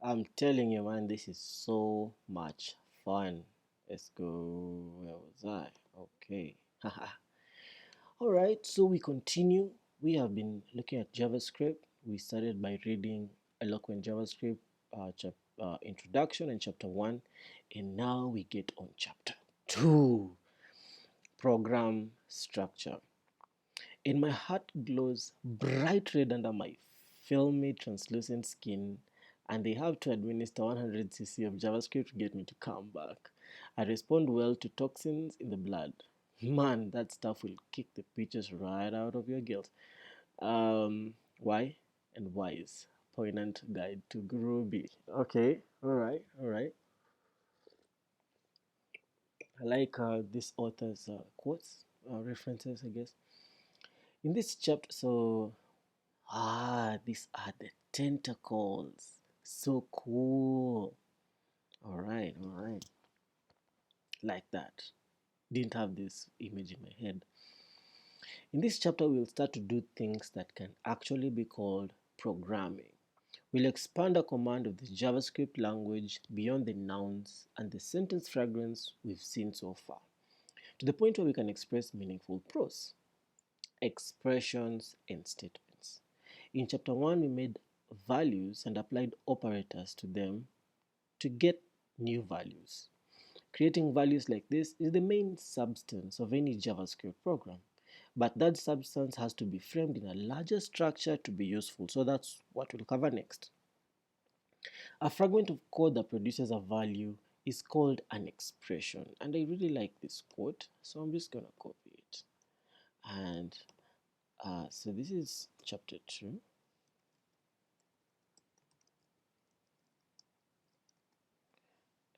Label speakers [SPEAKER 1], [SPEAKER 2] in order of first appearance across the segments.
[SPEAKER 1] I'm telling you, man, this is so much fun. Let's go. Where was I? Okay. All right, so we continue. We have been looking at JavaScript. We started by reading Eloquent JavaScript introduction and chapter 1, and now we get on chapter 2, program structure. And my heart glows bright red under my filmy translucent skin, and they have to administer 100 cc of JavaScript to get me to come back. I respond well to toxins in the blood. Man, that stuff will kick the pictures right out of your guilt. Why and wise? Poignant guide to Groovy. Okay, all right. I like this author's quotes, references, I guess. In this chapter, these are the tentacles. So cool. All right. Like that. Didn't have this image in my head. In this chapter, we'll start to do things that can actually be called programming. We'll expand a command of the JavaScript language beyond the nouns and the sentence fragments we've seen so far, to the point where we can express meaningful prose, expressions, and statements. In chapter 1, we made values and applied operators to them to get new values. Creating values like this is the main substance of any JavaScript program. But that substance has to be framed in a larger structure to be useful. So that's what we'll cover next. A fragment of code that produces a value is called an expression. And I really like this quote, so I'm just going to copy it. And so this is chapter 2.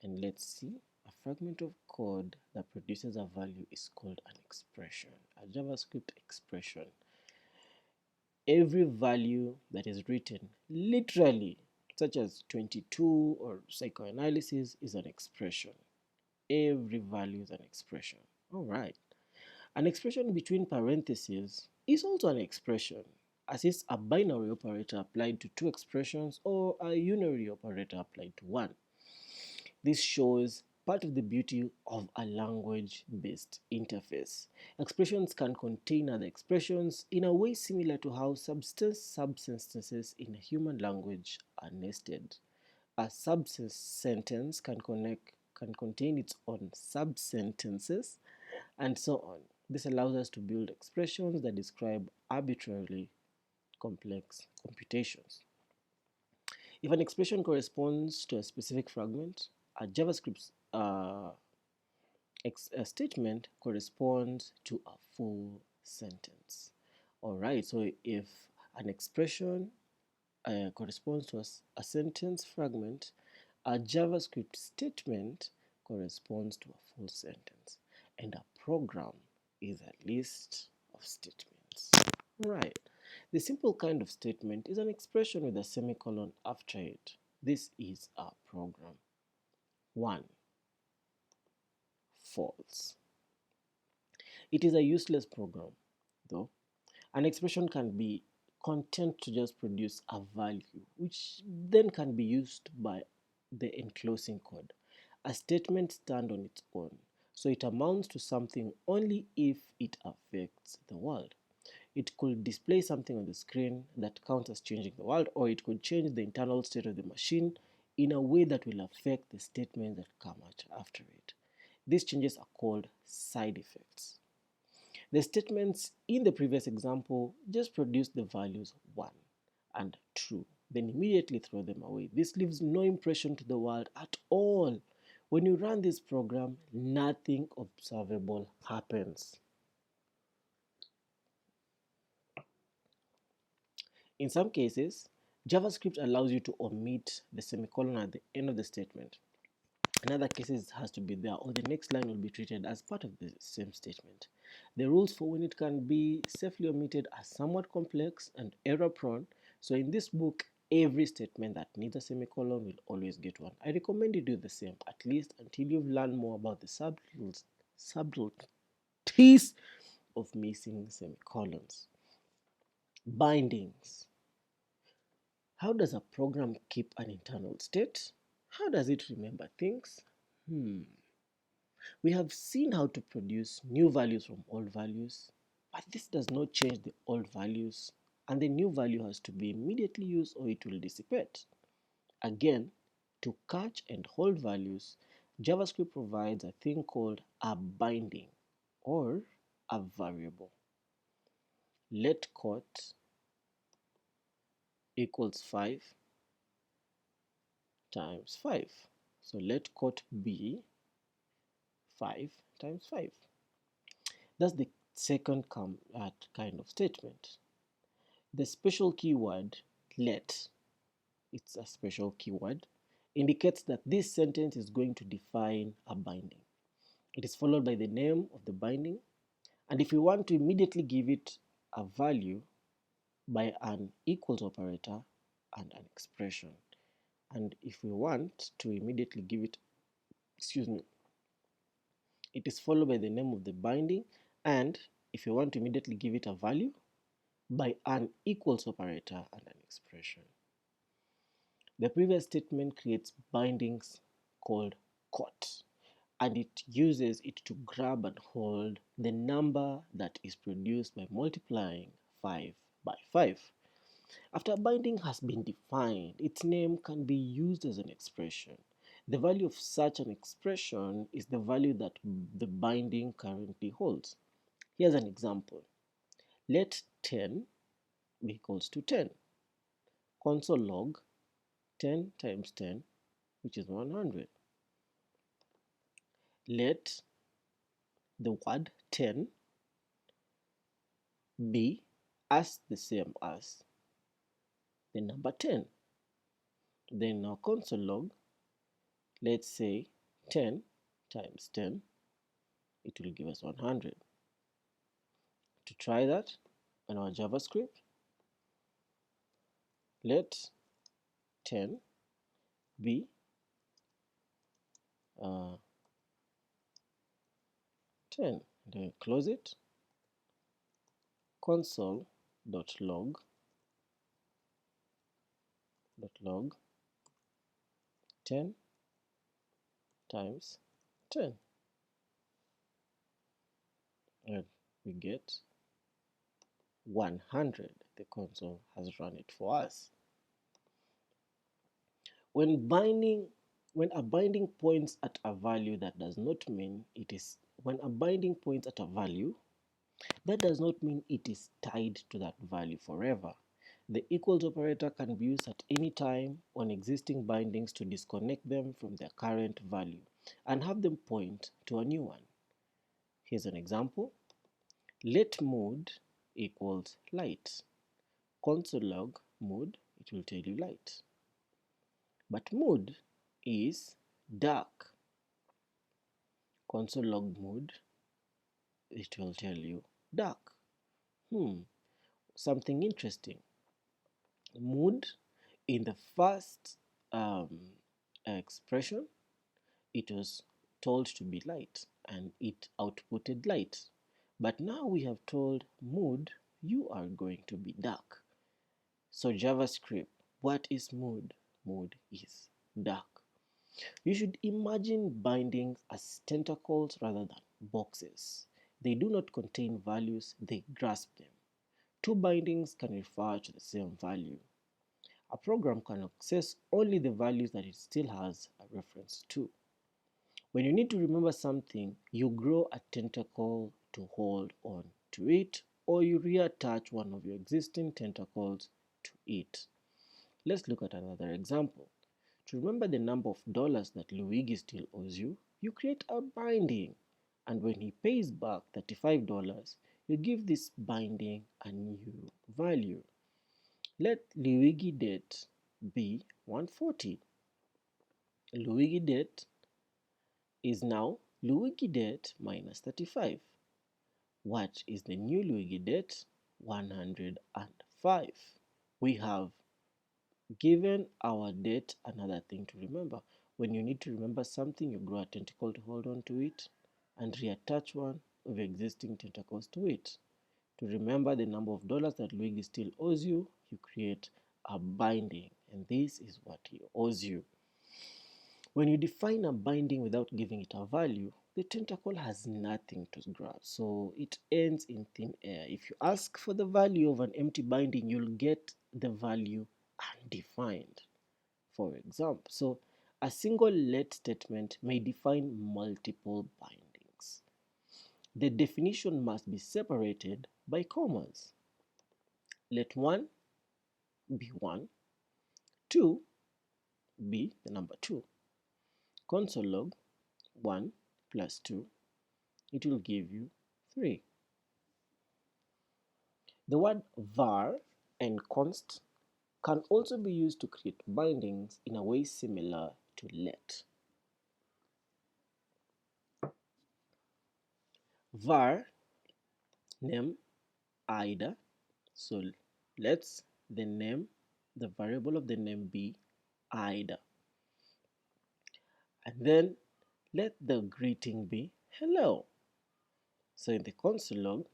[SPEAKER 1] And let's see, a fragment of code that produces a value is called an expression, a JavaScript expression. Every value that is written literally, such as 22 or psychoanalysis, is an expression. Every value is an expression. All right. An expression between parentheses is also an expression, as is a binary operator applied to two expressions or a unary operator applied to one. This shows part of the beauty of a language-based interface. Expressions can contain other expressions in a way similar to how subsentences in a human language are nested. A sentence can contain its own subsentences, and so on. This allows us to build expressions that describe arbitrarily complex computations. If an expression corresponds to a specific fragment, a JavaScript a statement corresponds to a full sentence. All right, so if an expression corresponds to a sentence fragment, a JavaScript statement corresponds to a full sentence, and a program is a list of statements. Right. The simple kind of statement is an expression with a semicolon after it. This is a program. 1. False. It is a useless program, though. An expression can be content to just produce a value, which then can be used by the enclosing code. A statement stands on its own, so it amounts to something only if it affects the world. It could display something on the screen that counts as changing the world, or it could change the internal state of the machine in a way that will affect the statements that come out after it. These changes are called side effects. The statements in the previous example just produce the values 1 and true, then immediately throw them away. This leaves no impression to the world at all. When you run this program, nothing observable happens. In some cases, JavaScript allows you to omit the semicolon at the end of the statement. In other cases, it has to be there, or the next line will be treated as part of the same statement. The rules for when it can be safely omitted are somewhat complex and error-prone, so in this book, every statement that needs a semicolon will always get one. I recommend you do the same, at least until you've learned more about the subtleties of missing semicolons. Bindings. How does a program keep an internal state? How does it remember things? We have seen how to produce new values from old values, but this does not change the old values, and the new value has to be immediately used or it will dissipate. Again, to catch and hold values, JavaScript provides a thing called a binding or a variable. Let quote equals 5 times 5. So let quote be 5 times 5. That's the second kind of statement. The special keyword let, it's a special keyword, indicates that this sentence is going to define a binding. It is followed by the name of the binding, and if we want to immediately give it a value by an equals operator and an expression. And if we want to immediately give it, it is followed by the name of the binding, and if you want to immediately give it a value, by an equals operator and an expression. The previous statement creates bindings called quote, and it uses it to grab and hold the number that is produced by multiplying 5 by 5. After a binding has been defined, its name can be used as an expression. The value of such an expression is the value that the binding currently holds. Here's an example. Let 10 be equals to 10. Console log 10 times 10, which is 100. Let the word 10 be as the same as the number 10. Then our console log, let's say 10 times 10, it will give us 100. To try that on our JavaScript, let 10 be 10. Then close it. Console.log 10 times 10. And we get 100. The console has run it for us. When a binding points at a value, that does not mean it is when a binding points at a value, that does not mean it is tied to that value forever. The equals operator can be used at any time on existing bindings to disconnect them from their current value and have them point to a new one. Here's an example. Let mood equals light. Console log mood, it will tell you light. But mood is dark. Console log mood, it will tell you dark. Something interesting. Mood in the first expression, it was told to be light and it outputted light. But now we have told mood, you are going to be dark. So JavaScript, what is mood? Mood is dark. You should imagine bindings as tentacles rather than boxes. They do not contain values, they grasp them. Two bindings can refer to the same value. A program can access only the values that it still has a reference to. When you need to remember something, you grow a tentacle to hold on to it, or you reattach one of your existing tentacles to it. Let's look at another example. To remember the number of dollars that Luigi still owes you, you create a binding, and when he pays back $35, you give this binding a new value. Let Luigi debt be 140. Luigi debt is now Luigi debt minus 35. What is the new Luigi debt? 105. We have given our debt another thing to remember. When you need to remember something, you grow a tentacle to hold on to it and reattach one of existing tentacles to it. To remember the number of dollars that Luigi still owes you, you create a binding, and this is what he owes you. When you define a binding without giving it a value, the tentacle has nothing to grasp, so it ends in thin air. If you ask for the value of an empty binding, you'll get the value undefined. For example, so a single let statement may define multiple bindings. The definition must be separated by commas. Let 1 be 1, 2 be the number 2. Console log 1 plus 2, it will give you 3. The word var and const can also be used to create bindings in a way similar to let. Var name ida, so let's the variable of the name be ida, and then let the greeting be hello. So in the console log,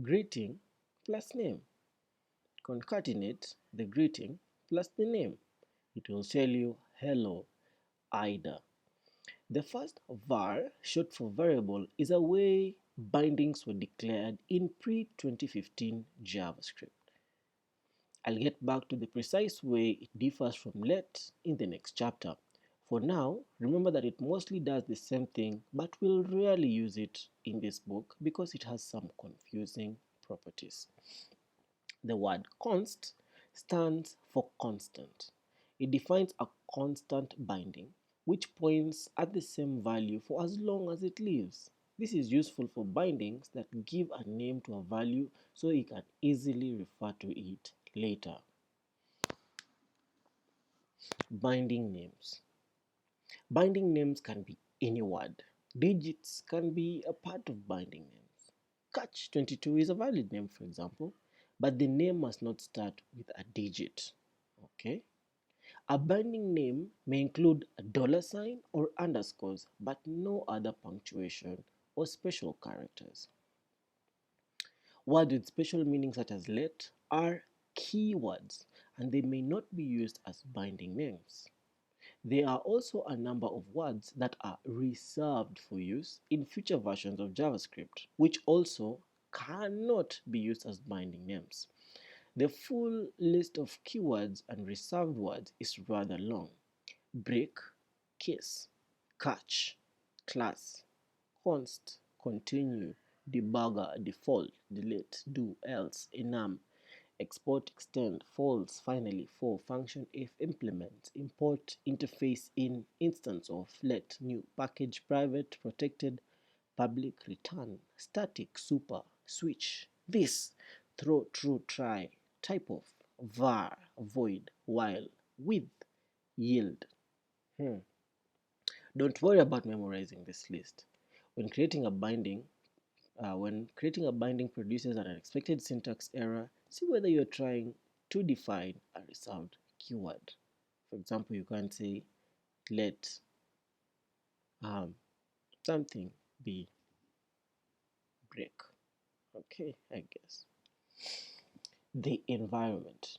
[SPEAKER 1] greeting plus name, concatenate the greeting plus the name. It will tell you hello ida. The first var, short for variable, is a way bindings were declared in pre-2015 JavaScript. I'll get back to the precise way it differs from let in the next chapter. For now, remember that it mostly does the same thing, but we'll rarely use it in this book because it has some confusing properties. The word const stands for constant. It defines a constant binding which points at the same value for as long as it lives. This is useful for bindings that give a name to a value so you can easily refer to it later. Binding names. Binding names can be any word. Digits can be a part of binding names. Catch22 is a valid name, for example, but the name must not start with a digit. Okay? A binding name may include a dollar sign or underscores, but no other punctuation or special characters. Words with special meaning such as let are keywords, and they may not be used as binding names. There are also a number of words that are reserved for use in future versions of JavaScript, which also cannot be used as binding names. The full list of keywords and reserved words is rather long. Break, case, catch, class, const, continue, debugger, default, delete, do, else, enum, export, extend, false, finally, for, function, if, implement, import, interface, in, instance of, let, new, package, private, protected, public, return, static, super, switch, this, throw, true, try, type of, var, void, while, with, yield. Don't worry about memorizing this list. When creating a binding produces an unexpected syntax error, see whether you're trying to define a reserved keyword. For example, you can say let something be break. Okay, I guess. The environment.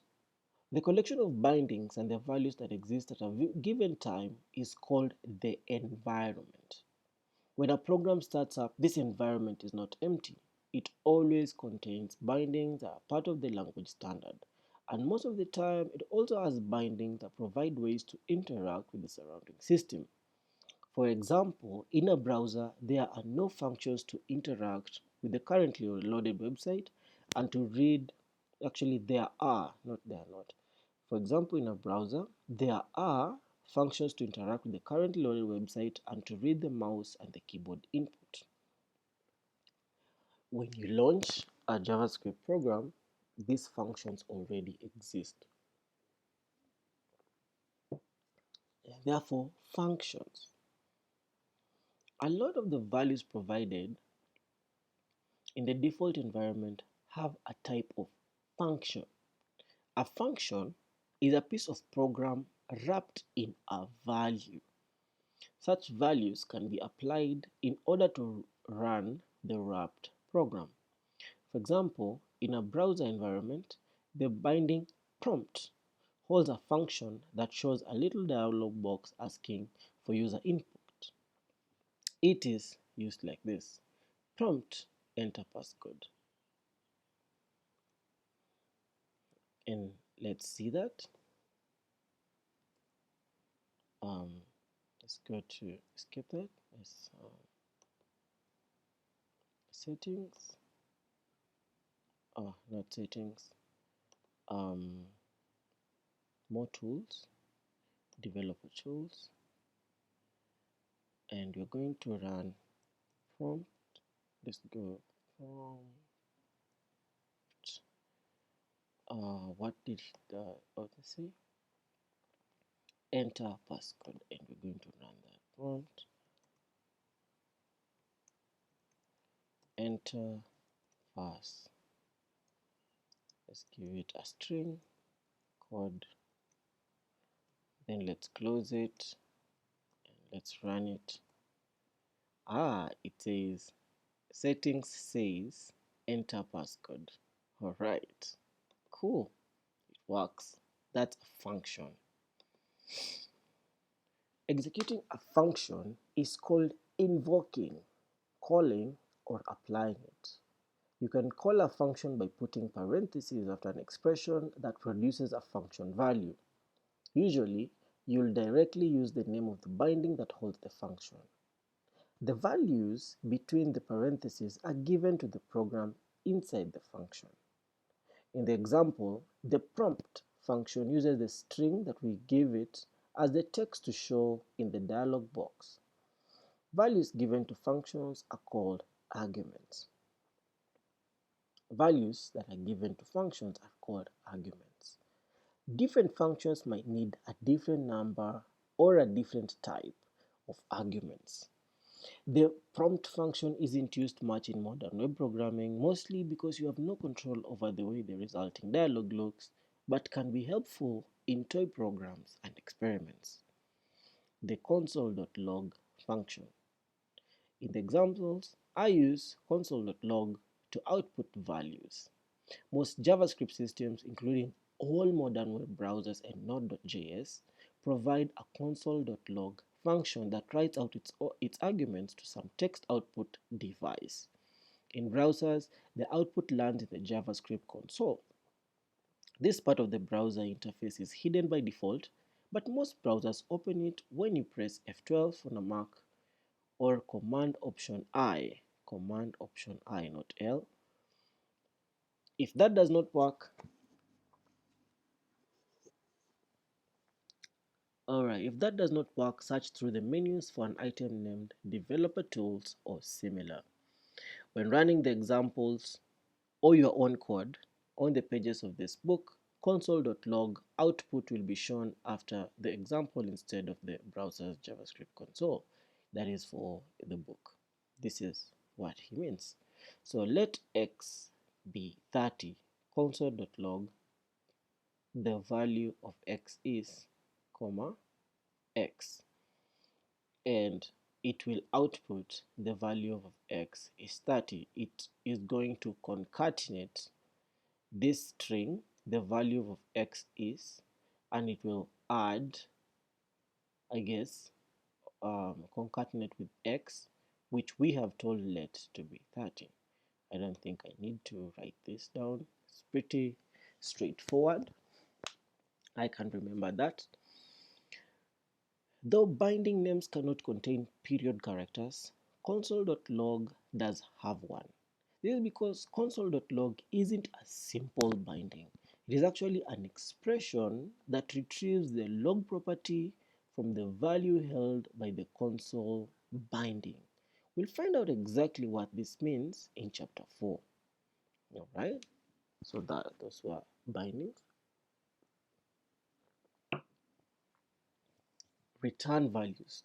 [SPEAKER 1] The collection of bindings and their values that exist at a given time is called the environment. When a program starts up, this environment is not empty. It always contains bindings that are part of the language standard. And most of the time, it also has bindings that provide ways to interact with the surrounding system. For example, in a browser, there are no functions to interact with the currently loaded website and to read, actually there are, not there are not. For example, in a browser, there are functions to interact with the currently loaded website and to read the mouse and the keyboard input. When you launch a JavaScript program, these functions already exist. Therefore, functions. A lot of the values provided in the default environment have a type of function. A function is a piece of program wrapped in a value. Such values can be applied in order to run the wrapped program. For example, in a browser environment, the binding Prompt holds a function that shows a little dialog box asking for user input. It is used like this: prompt enter passcode. And let's see that. Let's go to escape that. Let's settings. Not settings. More tools, developer tools, and we're going to run prompt. Let's go prompt. What did the author say? Enter passcode, and we're going to run that prompt. Enter pass. Let's give it a string code. Then let's close it and let's run it. It says settings says enter passcode. All right, cool. It works. That's a function. Executing a function is called invoking, calling, or applying it. You can call a function by putting parentheses after an expression that produces a function value. Usually, you'll directly use the name of the binding that holds the function. The values between the parentheses are given to the program inside the function. In the example, the prompt function uses the string that we give it as the text to show in the dialog box. Values given to functions are called arguments. Values that are given to functions are called arguments. Different functions might need a different number or a different type of arguments. The prompt function isn't used much in modern web programming, mostly because you have no control over the way the resulting dialog looks, but can be helpful in toy programs and experiments. The console.log function. In the examples, I use console.log to output values. Most JavaScript systems, including all modern web browsers and Node.js, provide a console.log function that writes out its arguments to some text output device. In browsers, the output lands in the JavaScript console. This part of the browser interface is hidden by default, but most browsers open it when you press F12 on a Mac or Command Option I, not L. If that does not work, search through the menus for an item named Developer Tools or similar. When running the examples or your own code on the pages of this book, console.log output will be shown after the example instead of the browser's JavaScript console. That is for the book. This is what he means. So let x be 30. Console.log the value of x is, x, and it will output the value of x is 30. It is going to concatenate this string, the value of x is, and it will add, concatenate with x, which we have told let to be 30. I don't think I need to write this down. It's pretty straightforward. I can remember that. Though binding names cannot contain period characters, console.log does have one. This is because console.log isn't a simple binding. It is actually an expression that retrieves the log property from the value held by the console binding. We'll find out exactly what this means in chapter 4. Alright, so those were bindings. Return values.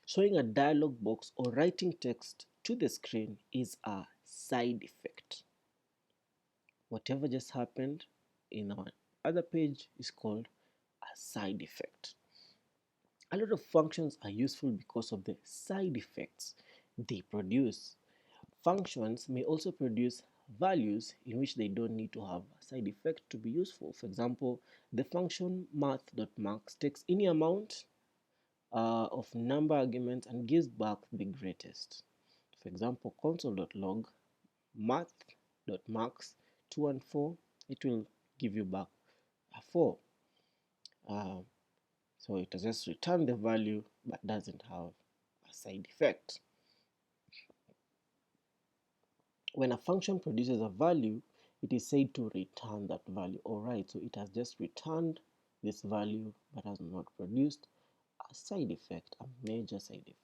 [SPEAKER 1] Showing a dialog box or writing text to the screen is a side effect. Whatever just happened in our other page is called a side effect. A lot of functions are useful because of the side effects they produce. Functions may also produce values in which they don't need to have side effect to be useful. For example, the function math.max takes any amount of number arguments and gives back the greatest. For example, console.log math.max 2 and 4, it will give you back a 4. So it just return the value but doesn't have a side effect. When a function produces a value, it is said to return that value. Alright, so it has just returned this value but has not produced a side effect, a major side effect.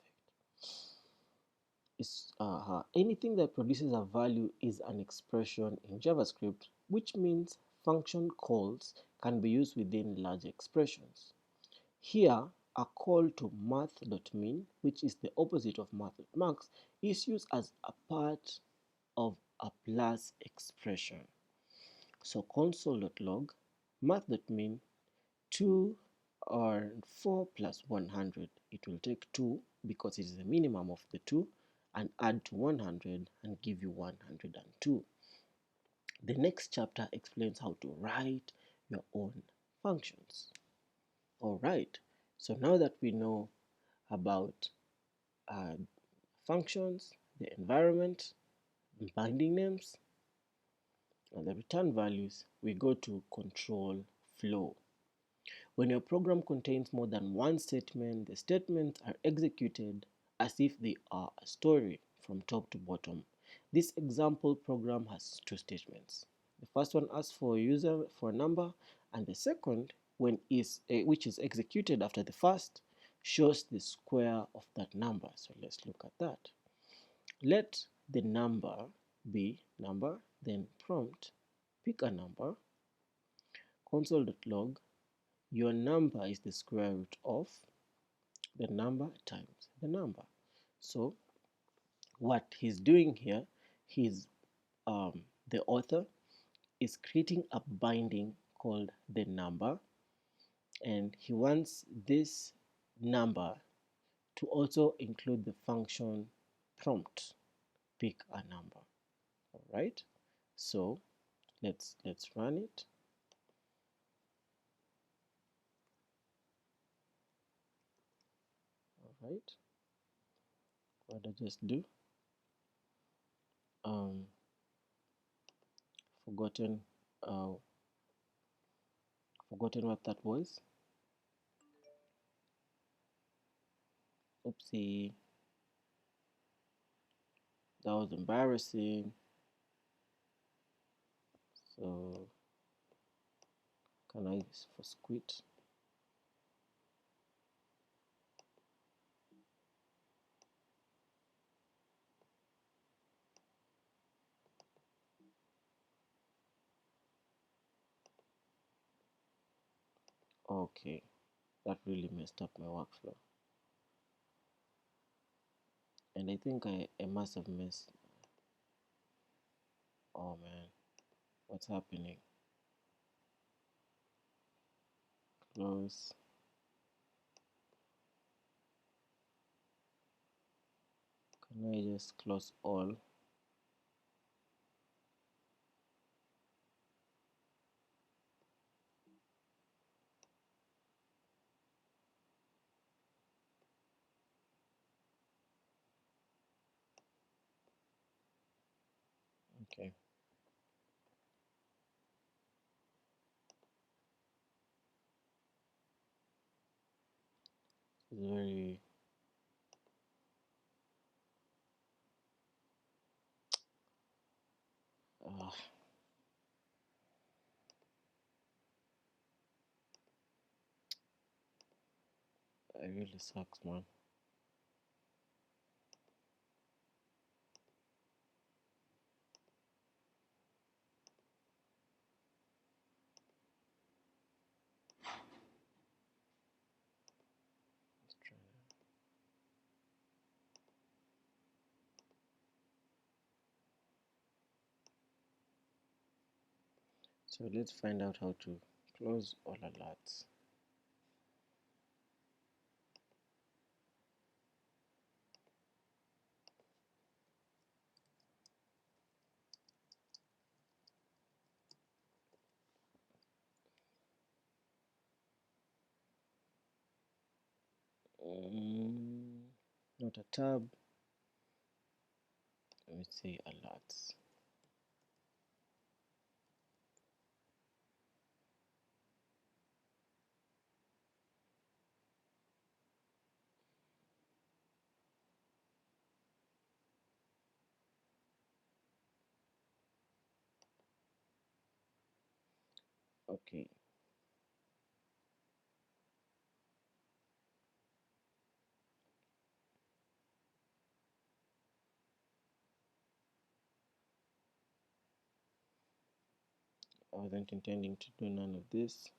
[SPEAKER 1] Anything that produces a value is an expression in JavaScript, which means function calls can be used within large expressions. Here, a call to math.min, which is the opposite of math.max, is used as a part of a plus expression. So console.log math.min 2 or 4 plus 100. It will take 2 because it is the minimum of the 2 and add to 100 and give you 102. The next chapter explains how to write your own functions. Alright, so now that we know about functions, the environment, binding names, and the return values, we go to control flow. When your program contains more than one statement, the statements are executed as if they are a story from top to bottom. This example program has two statements. The first one asks for a user for a number, and the second, which is executed after the first, shows the square of that number. So let's look at that. Let the number be number, then prompt, pick a number, console.log, your number is the square root of the number times the number. So what he's doing here, the author is creating a binding called the number, and he wants this number to also include the function prompt, pick a number. All right, so let's run it. All right, what I just do, forgotten what that was. Oopsie, that was embarrassing. So can I first quit? Okay, that really messed up my workflow, and I think I must have missed. Oh man, what's happening? Close. Can I just close all? Okay. It's very it really sucks, man. Let's try that. So let's find out how to close all alerts. want a tab. Let me say alerts. Okay. I wasn't intending to do none of this.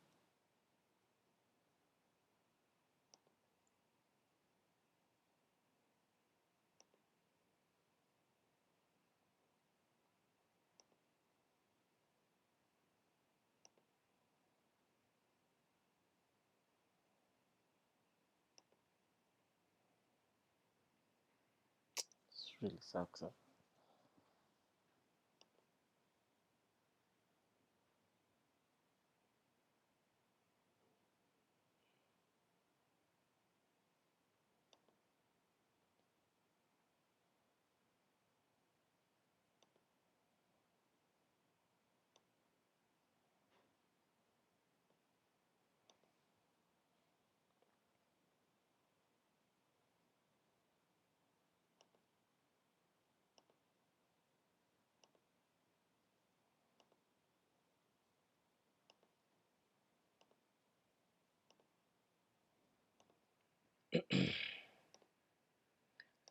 [SPEAKER 1] This really sucks. Huh?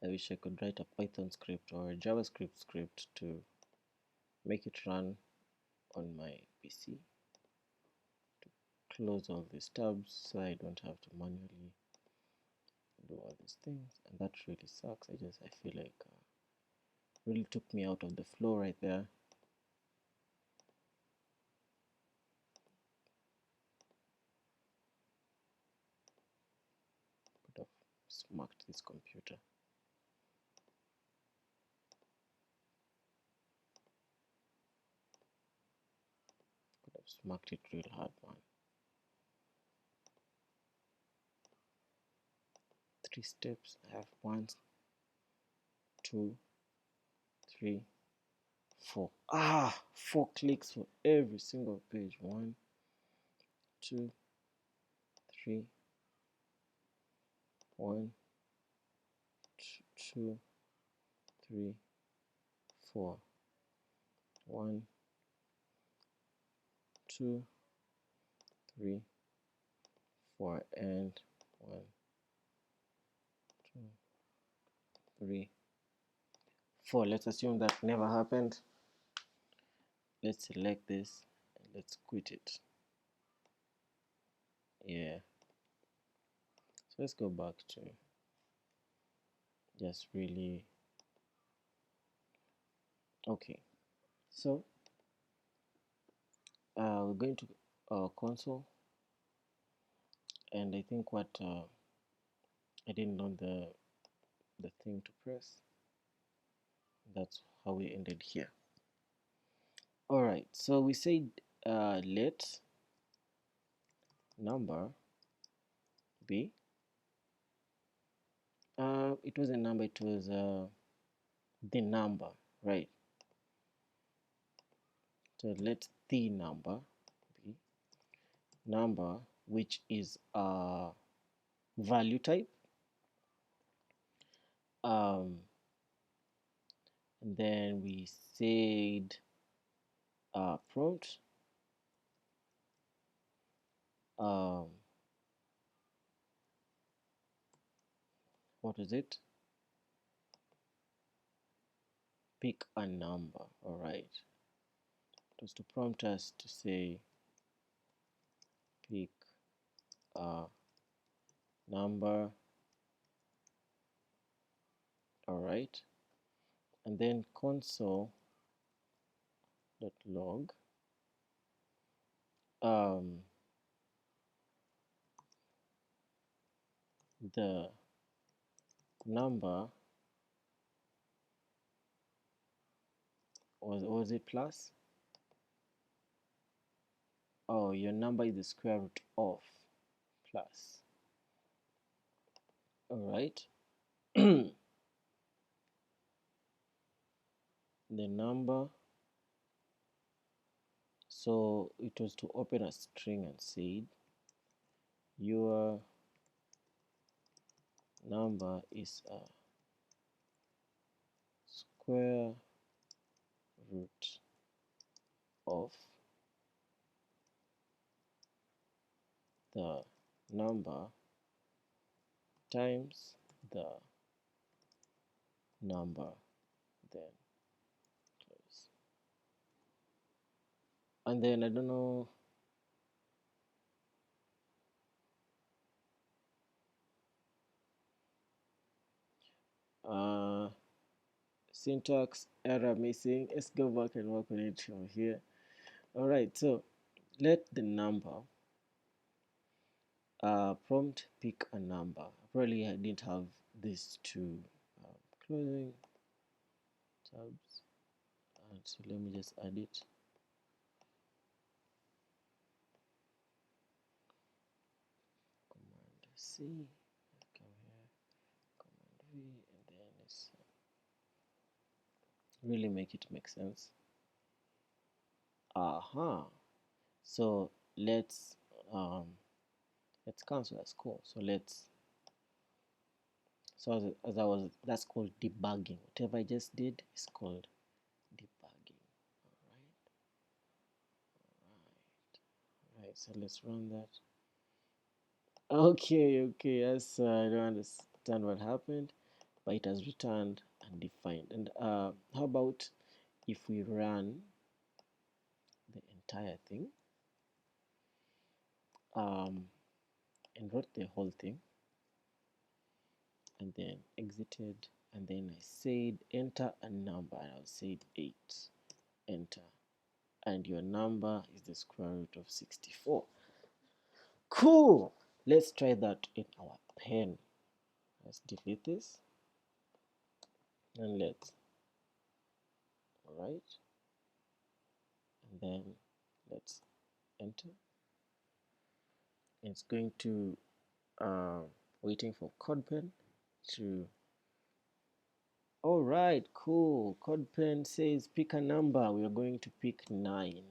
[SPEAKER 1] I wish I could write a Python script or a JavaScript script to make it run on my PC, to close all these tabs so I don't have to manually do all these things. And that really sucks. I feel like really took me out of the flow right there. Could have smacked this computer. Could have smacked it real hard, man. 3 steps. I have 1, 2, 3, 4. 4 clicks for every single page. 1, 2, 3. 1, 2, 3, 4. 1, 2, 3, 4, and 1, 2, 3, 4. Let's assume that never happened. Let's select this and let's quit it. Yeah. So let's go back to just really. Okay. So we're going to console, and I think what I didn't know the thing to press. That's how we ended here. All right. So we said let number be. It was a number. It was the number, right? So let the number be number, which is a value type. And then we said prompt. What is it? Pick a number. All right. It was to prompt us to say pick a number. All right. And then console.log the number was it plus? Oh, your number is the square root of plus. All right. the number. So it was to open a string and said your number is a square root of the number times the number, then close. And then I don't know, syntax error missing. Let's go back and work on it from here. All right, so let the number prompt pick a number. Probably I didn't have these two closing tabs, and so let me just add it. Command C, come here, Command V, and then let's really make it make sense. So let's cancel as call. So as I was, that's called debugging. Whatever I just did is called debugging. All right. So let's run that. Okay. Yes, I don't understand what happened, but it has returned and defined. And how about if we run the entire thing and wrote the whole thing, and then exited, and then I said enter a number, and I'll say 8, enter, and your number is the square root of 64. Cool. Let's try that in our pen. Let's delete this and let's, all right, and then let's enter. It's going to waiting for CodePen to. All right, cool. CodePen says pick a number. We are going to pick 9.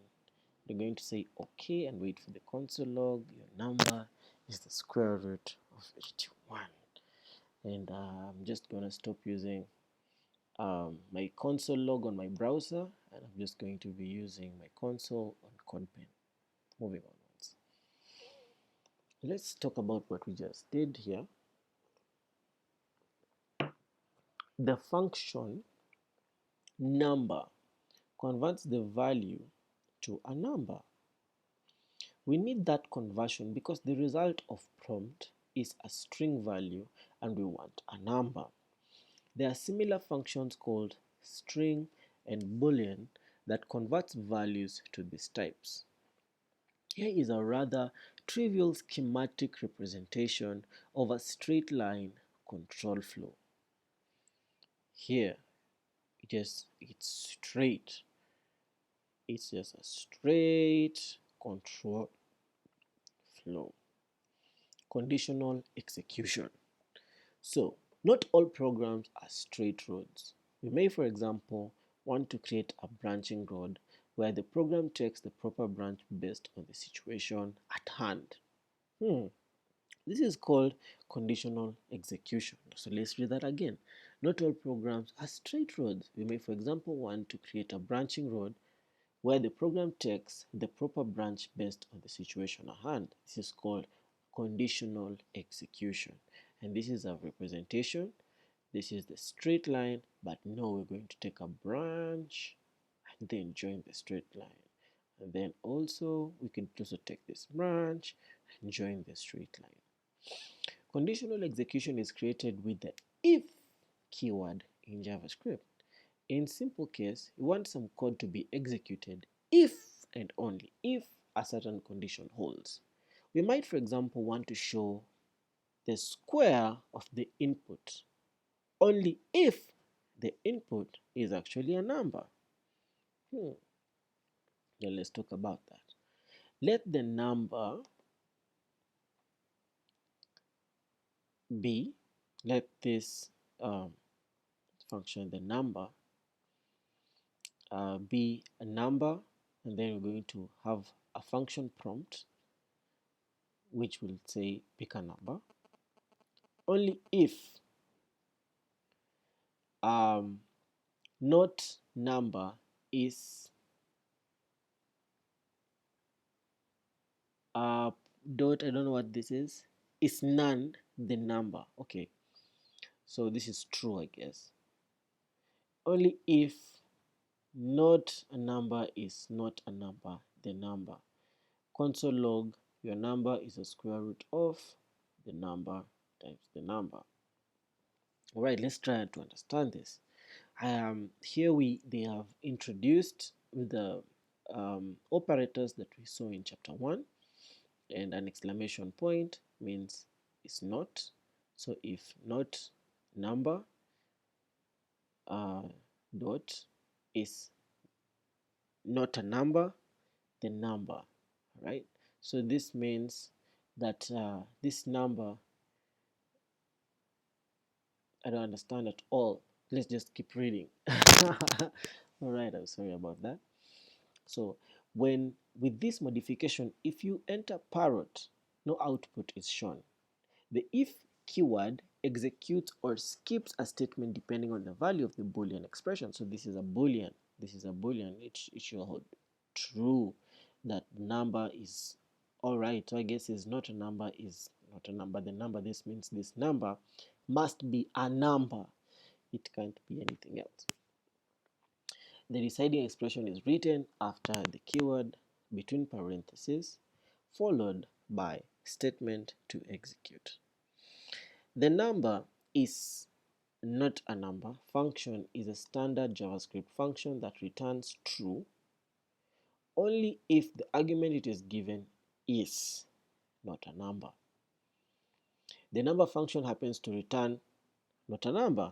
[SPEAKER 1] We're going to say okay and wait for the console log. Your number is the square root of 81. And I'm just going to stop using my console log on my browser, and I'm just going to be using my console on CodePen. Moving onwards. Let's talk about what we just did here. The function number converts the value to a number. We need that conversion because the result of prompt is a string value and we want a number. There are similar functions called string and boolean that converts values to these types. Here is a rather trivial schematic representation of a straight line control flow. Here, it's straight. It's just a straight control flow. Conditional execution. So, not all programs are straight roads. We may, for example, want to create a branching road where the program takes the proper branch based on the situation at hand. This is called conditional execution. So let's read that again. Not all programs are straight roads. We may, for example, want to create a branching road where the program takes the proper branch based on the situation at hand. This is called conditional execution. And this is a representation. This is the straight line, but now we're going to take a branch and then join the straight line. And then also, we can also take this branch and join the straight line. Conditional execution is created with the if keyword in JavaScript. In simple case, you want some code to be executed if and only if a certain condition holds. We might, for example, want to show the square of the input only if the input is actually a number. Now let's talk about that. Let the number be, let this function, the number, be a number, and then we're going to have a function prompt which will say pick a number. Only if not number is dot, I don't know what this is none the number. Okay, so this is true, I guess. Only if not a number is not a number, the number. Console log, your number is the square root of the number times the number. All right, let's try to understand this. Here they have introduced the operators that we saw in chapter 1, and an exclamation point means it's not. So if not number dot is not a number, the number, right? So this means that this number, I don't understand at all. Let's just keep reading. All right, I'm sorry about that. So when with this modification, if you enter parrot, no output is shown. The if keyword executes or skips a statement depending on the value of the Boolean expression. So this is a Boolean. This is a Boolean. It should hold true. That number is all right. So I guess is not a number, is not a number. The number, this means this number must be a number. It can't be anything else. The deciding expression is written after the keyword between parentheses, followed by statement to execute. The number is not a number function is a standard JavaScript function that returns true only if the argument it is given is not a number. The number function happens to return not a number.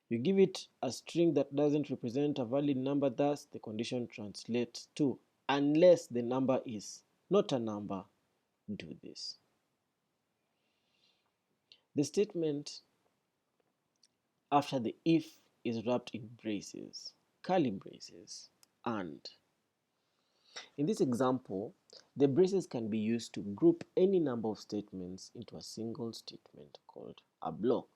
[SPEAKER 1] You give it a string that doesn't represent a valid number, thus the condition translates to unless the number is not a number, do this. The statement after the if is wrapped in braces, curly braces, and. In this example, the braces can be used to group any number of statements into a single statement called a block.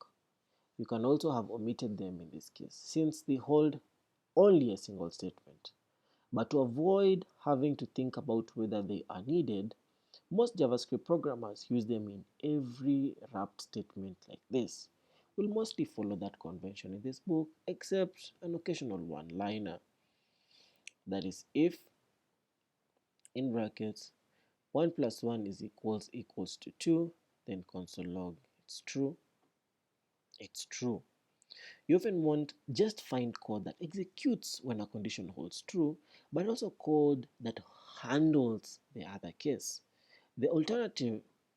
[SPEAKER 1] You can also have omitted them in this case, since they hold only a single statement. But to avoid having to think about whether they are needed, most JavaScript programmers use them in every wrapped statement like this. We'll mostly follow that convention in this book, except an occasional one-liner. That is, if, in brackets, 1 plus 1 is equals to 2, then console log, it's true. It's true. You often want just find code that executes when a condition holds true, but also code that handles the other case. The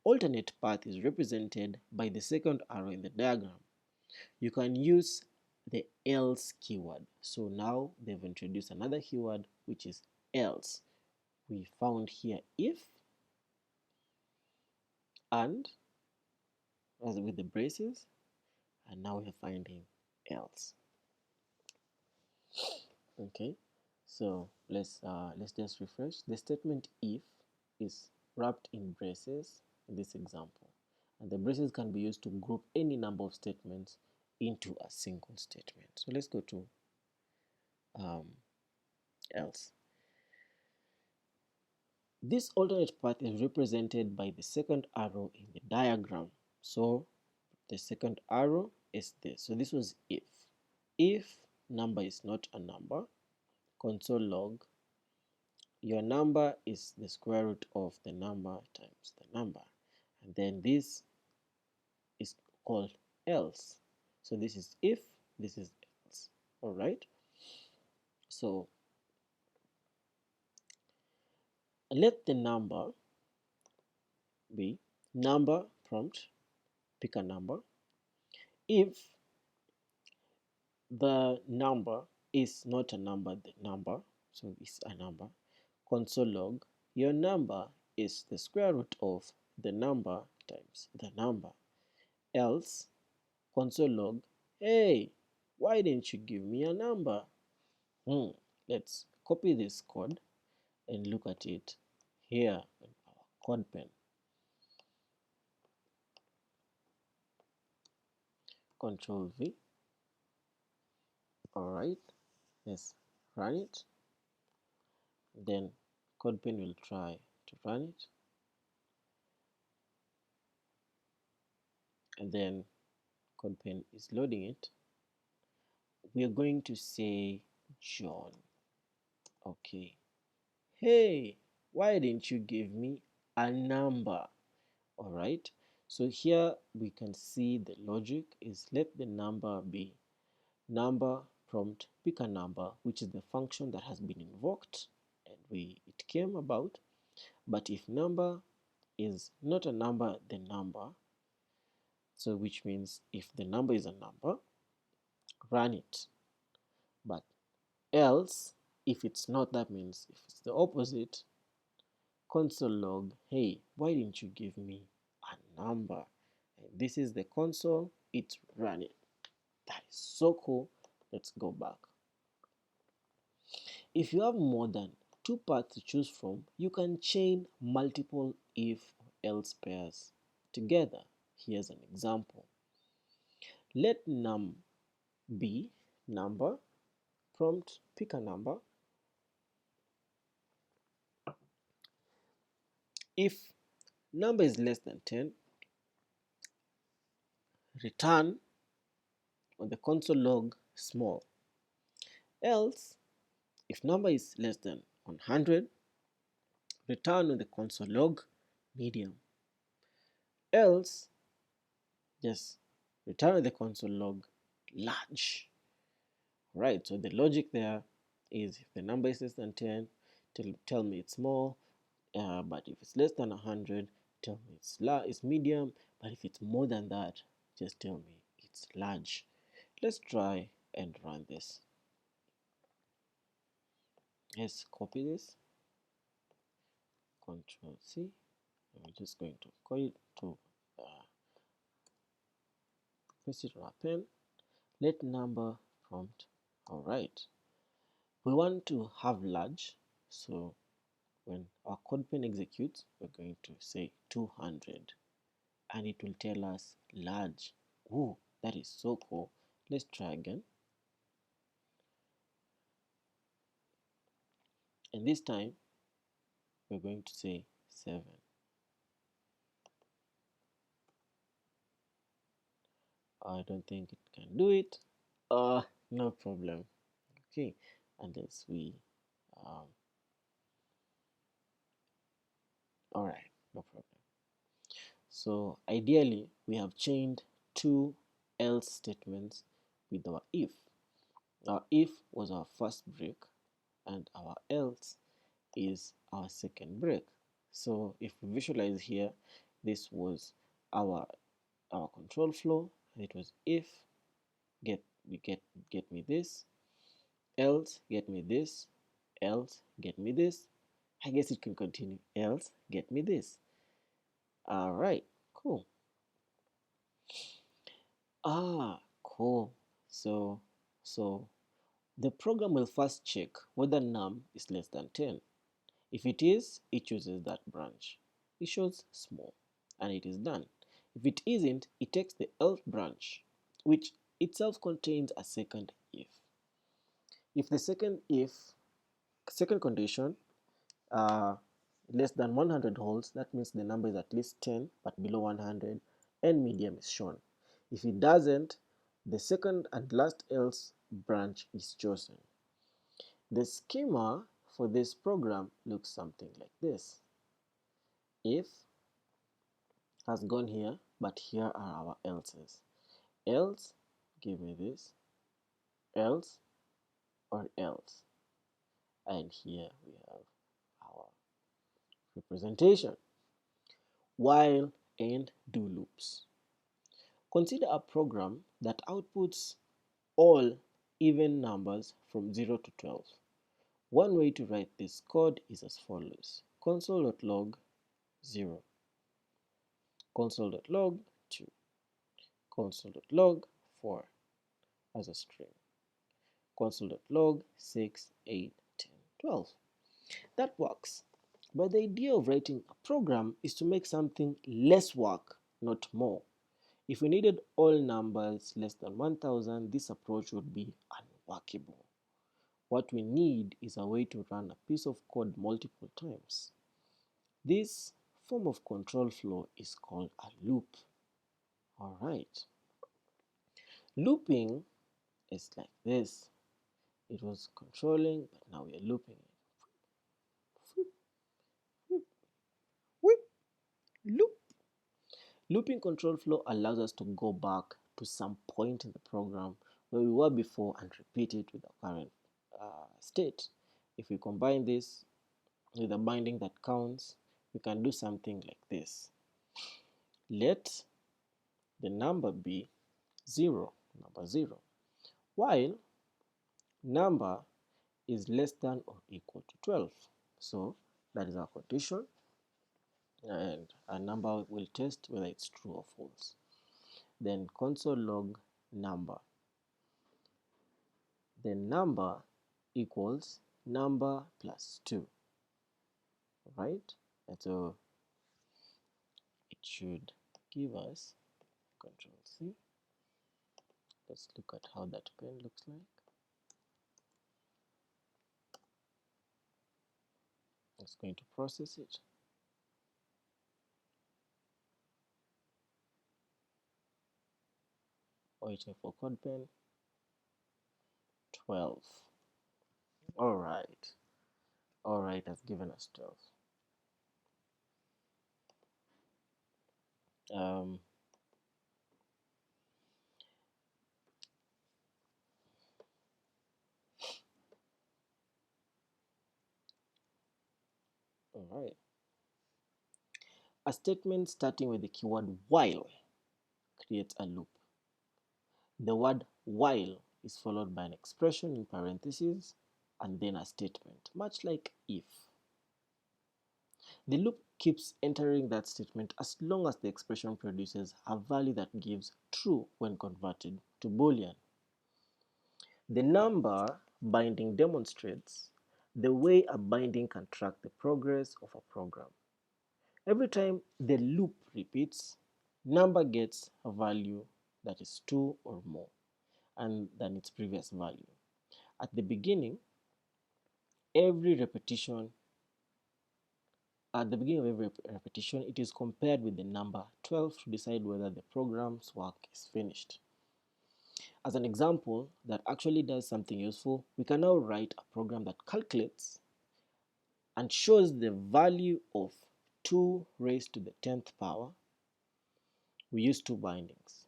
[SPEAKER 1] alternate path is represented by the second arrow in the diagram. You can use the else keyword. So now they've introduced another keyword, which is else. We found here if and as with the braces, and now we're finding else. Okay, so let's just refresh. The statement if is wrapped in braces in this example, and the braces can be used to group any number of statements into a single statement. So let's go to else. This alternate path is represented by the second arrow in the diagram. So the second arrow is this. So this was if. If number is not a number, console log, your number is the square root of the number times the number. And then this is called else. So this is if, this is else. All right. So let the number be number prompt, pick a number. If the number is not a number, the number, so it's a number, console log, your number is the square root of the number times the number. Else, console log, hey, why didn't you give me a number? Let's copy this code and look at it here in our code pen. Control V. Alright, let's run it. Then CodePen will try to run it, and then CodePen is loading it. We are going to say John. Okay. Hey, why didn't you give me a number? Alright, so here we can see the logic is let the number be number prompt pick a number, which is the function that has been invoked and it came about. But if number is not a number, the number, so which means if the number is a number, run it. But else, if it's not, that means if it's the opposite, console log, hey, why didn't you give me a number? And this is the console, it's running. That is so cool. Let's go back. If you have more than two paths to choose from, you can chain multiple if or else pairs together. Here's an example. Let num be number, prompt pick a number. If number is less than 10, return on the console log small. Else, if number is less than 100, return on the console log medium. Else, just return on the console log large. Right, so the logic there is if the number is less than 10, tell me it's small, but if it's less than 100, tell me it's medium, but if it's more than that, just tell me it's large. Let's try and run this. Let's copy this, Control C. I'm just going to call it to paste it on our pen. Let number prompt. All right, we want to have large, so when our code pen executes, we're going to say 200 and it will tell us large. Ooh, that is so cool. Let's try again. And this time, we're going to say 7. I don't think it can do it. No problem. Okay, unless we, all right, no problem. So ideally, we have chained two else statements with our if. Our if was our first break, and our else is our second break. So if we visualize here, this was our control flow, and it was if get me this, else get me this, else get me this. I guess it can continue, else get me this. All right, cool. Cool. So the program will first check whether num is less than 10. If it is, it chooses that branch. It shows small, and it is done. If it isn't, it takes the else branch, which itself contains a second if. If the second condition less than 100 holds, that means the number is at least 10 but below 100, and medium is shown. If it doesn't, the second and last else branch is chosen. The schema for this program looks something like this. If has gone here, but here are our else's. Else, give me this, else, or else. And here we have our representation. While and do loops. Consider a program that outputs all even numbers from 0 to 12. One way to write this code is as follows. Console.log 0, console.log 2, console.log 4 as a string, console.log 6, 8, 10, 12. That works. But the idea of writing a program is to make something less work, not more. If we needed all numbers less than 1000, this approach would be unworkable. What we need is a way to run a piece of code multiple times. This form of control flow is called a loop. Alright. Looping is like this. It was controlling, but now we are looping it. Loop. Looping control flow allows us to go back to some point in the program where we were before and repeat it with our current state. If we combine this with a binding that counts, we can do something like this. Let the number be 0, number 0, while number is less than or equal to 12. So that is our condition, and a number will test whether it's true or false. Then console log number. Then number equals number plus 2, right? And so it should give us Control C. Let's look at how that pen looks like. It's going to process it. Waiting for code pen. 12. Alright. Alright, has given us 12. Alright. A statement starting with the keyword while creates a loop. The word while is followed by an expression in parentheses and then a statement, much like if. The loop keeps entering that statement as long as the expression produces a value that gives true when converted to Boolean. The number binding demonstrates the way a binding can track the progress of a program. Every time the loop repeats, number gets a value that is 2 or more than its previous value. At the beginning, every repetition At the beginning of every repetition, it is compared with the number 12 to decide whether the program's work is finished. As an example that actually does something useful, we can now write a program that calculates and shows the value of 2 raised to the 10th power. We use 2 bindings.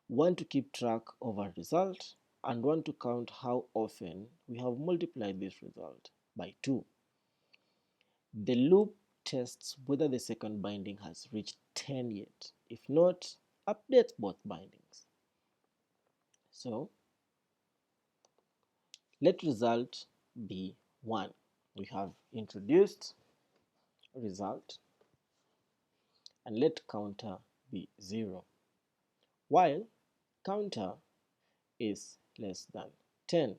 [SPEAKER 1] One to keep track of our result and one to count how often we have multiplied this result by 2. The loop tests whether the second binding has reached 10 yet. If not, updates both bindings. So let result be 1. We have introduced result, and let counter be 0, while counter is less than 10.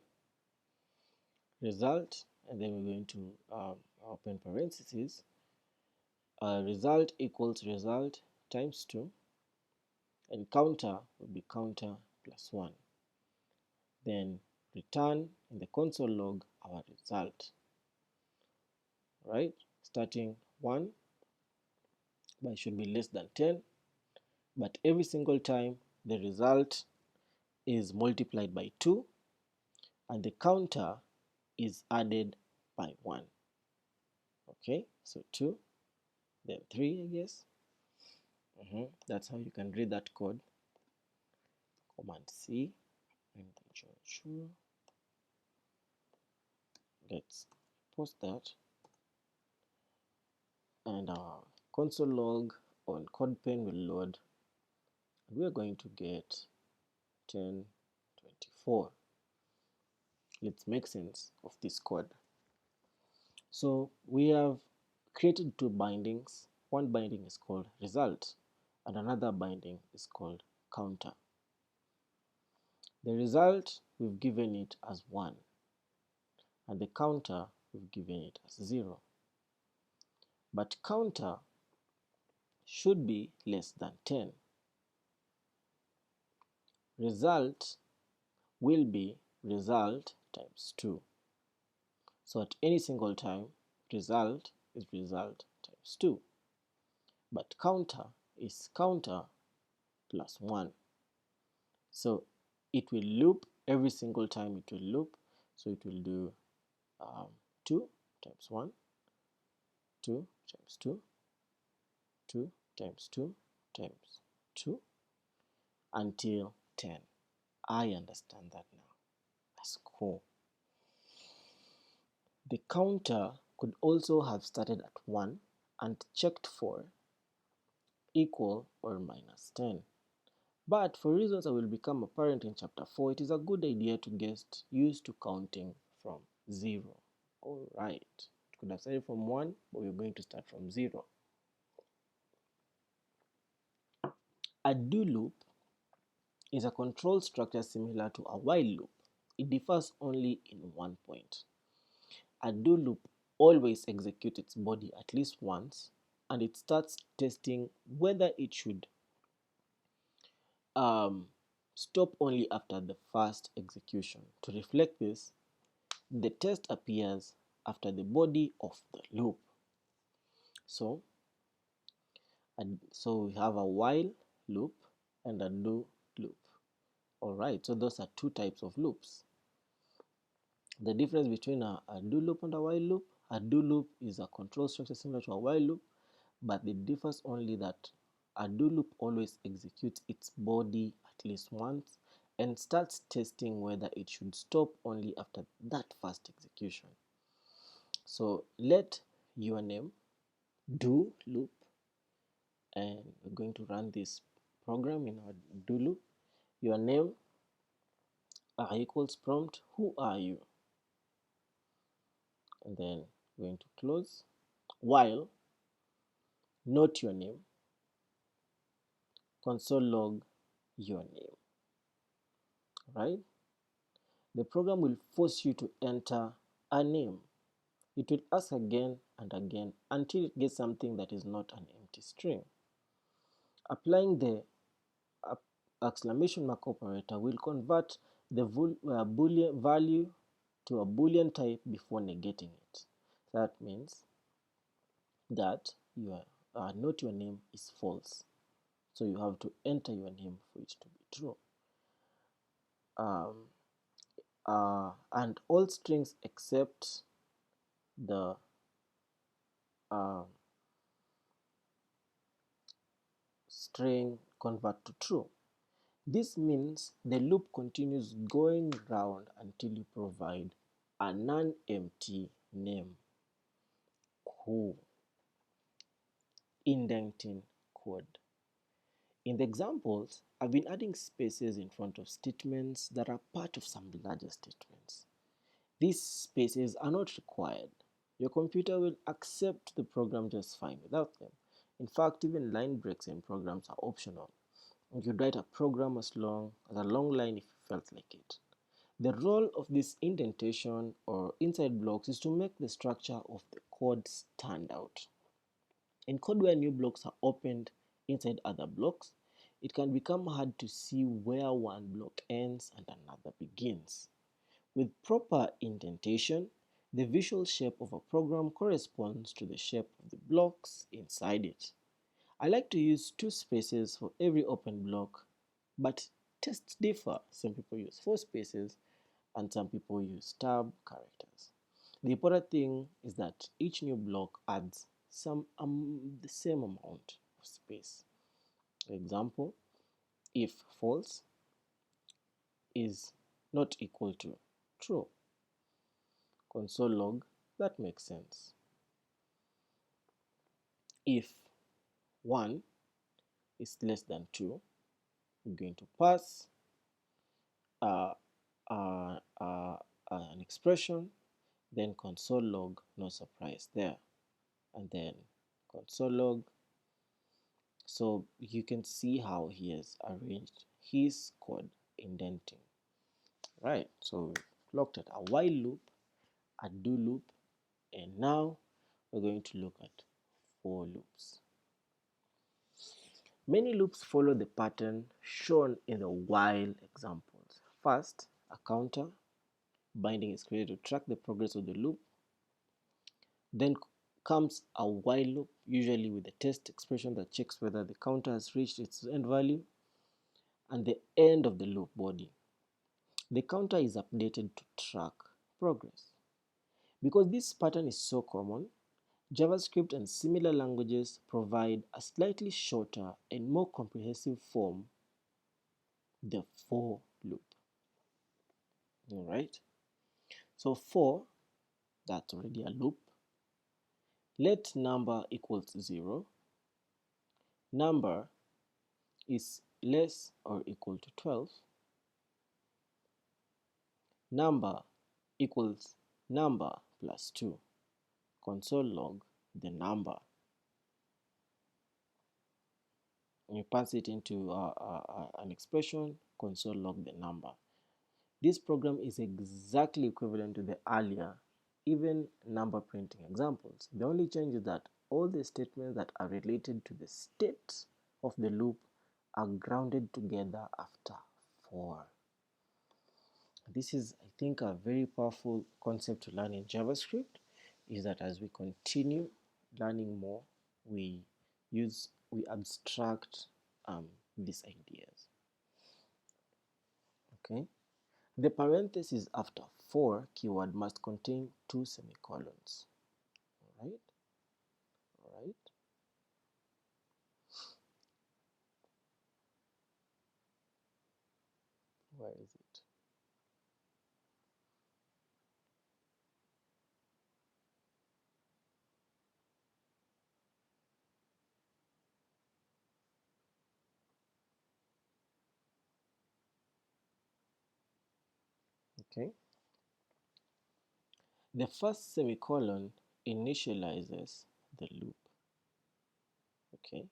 [SPEAKER 1] Result, and then we're going to open parentheses, result equals result times 2, and counter will be counter plus 1. Then return in the console log our result, right? Starting 1, but it should be less than 10, but every single time the result is multiplied by 2 and the counter is added by 1. Okay, so 2, then 3, I guess. That's how you can read that code. Command C, and sure. Let's post that, and our console log on CodePen will load, and we are going to get 1024. Let's make sense of this code. So we have created 2 bindings. One binding is called result and another binding is called counter. The result, we've given it as 1, and the counter, we've given it as 0. But counter should be less than 10. Result will be result times 2. So at any single time, result is result times 2. But counter is counter plus 1. So it will loop every single time it will loop. So it will do 2 times 1, 2 times 2, 2 times 2 times 2 until 10. I understand that now. That's cool. The counter could also have started at 1 and checked for equal or minus 10. But for reasons that will become apparent in chapter 4, it is a good idea to get used to counting from 0. Alright, it could have started from 1, but we're going to start from 0. A do loop is a control structure similar to a while loop. It differs only in one point. A do loop always executes its body at least once, and it starts testing whether it should stop only after the first execution. To reflect this, the test appears after the body of the loop. So we have a while loop and a do loop. Alright, so those are two types of loops. The difference between a do loop and a while loop: a do loop is a control structure similar to a while loop, but it differs only that a do loop always executes its body at least once and starts testing whether it should stop only after that first execution. So let your name do loop, and we're going to run this program in our do loop. Your name equals prompt, who are you? And then going to close, while not your name, console log your name. Right? The program will force you to enter a name. It will ask again and again until it gets something that is not an empty string. Applying the exclamation mark operator will convert the boolean value to a boolean type before negating it. That means that not your name is false. So you have to enter your name for it to be true. And all strings except the string convert to true. This means the loop continues going round until you provide a non-empty name. Cool. Indenting code. In the examples, I've been adding spaces in front of statements that are part of some larger statements. These spaces are not required. Your computer will accept the program just fine without them. In fact, even line breaks in programs are optional. You could write a program as long as a long line if you felt like it. The role of this indentation or inside blocks is to make the structure of the code stand out. In code where new blocks are opened inside other blocks, it can become hard to see where one block ends and another begins. With proper indentation, the visual shape of a program corresponds to the shape of the blocks inside it. I like to use 2 spaces for every open block, but tests differ. Some people use 4 spaces and some people use tab characters. The important thing is that each new block adds the same amount of space. For example, if false is not equal to true, console log, that makes sense. If 1 is less than 2, we're going to pass an expression, then console log, no surprise there, and then console log So you can see how he has arranged his code indenting. Right, so we looked at a while loop, a do loop, and now we're going to look at for loops. Many loops follow the pattern shown in the while examples. First, a counter binding is created to track the progress of the loop. Then comes a while loop, usually with a test expression that checks whether the counter has reached its end value, and the end of the loop body. The counter is updated to track progress. Because this pattern is so common, JavaScript and similar languages provide a slightly shorter and more comprehensive form, the for loop. Alright, so for, that's already a loop. Let number equals 0. Number is less or equal to 12. Number equals number plus 2. Console log the number. You pass it into an expression, console log the number. This program is exactly equivalent to the earlier even number printing examples. The only change is that all the statements that are related to the state of the loop are grounded together after for. This is, I think, a very powerful concept to learn in JavaScript, is that as we continue learning more, we abstract these ideas. Okay. The parenthesis after for keyword must contain 2 semicolons. Alright? Alright? Where is it? Okay. The first semicolon initializes the loop. Okay.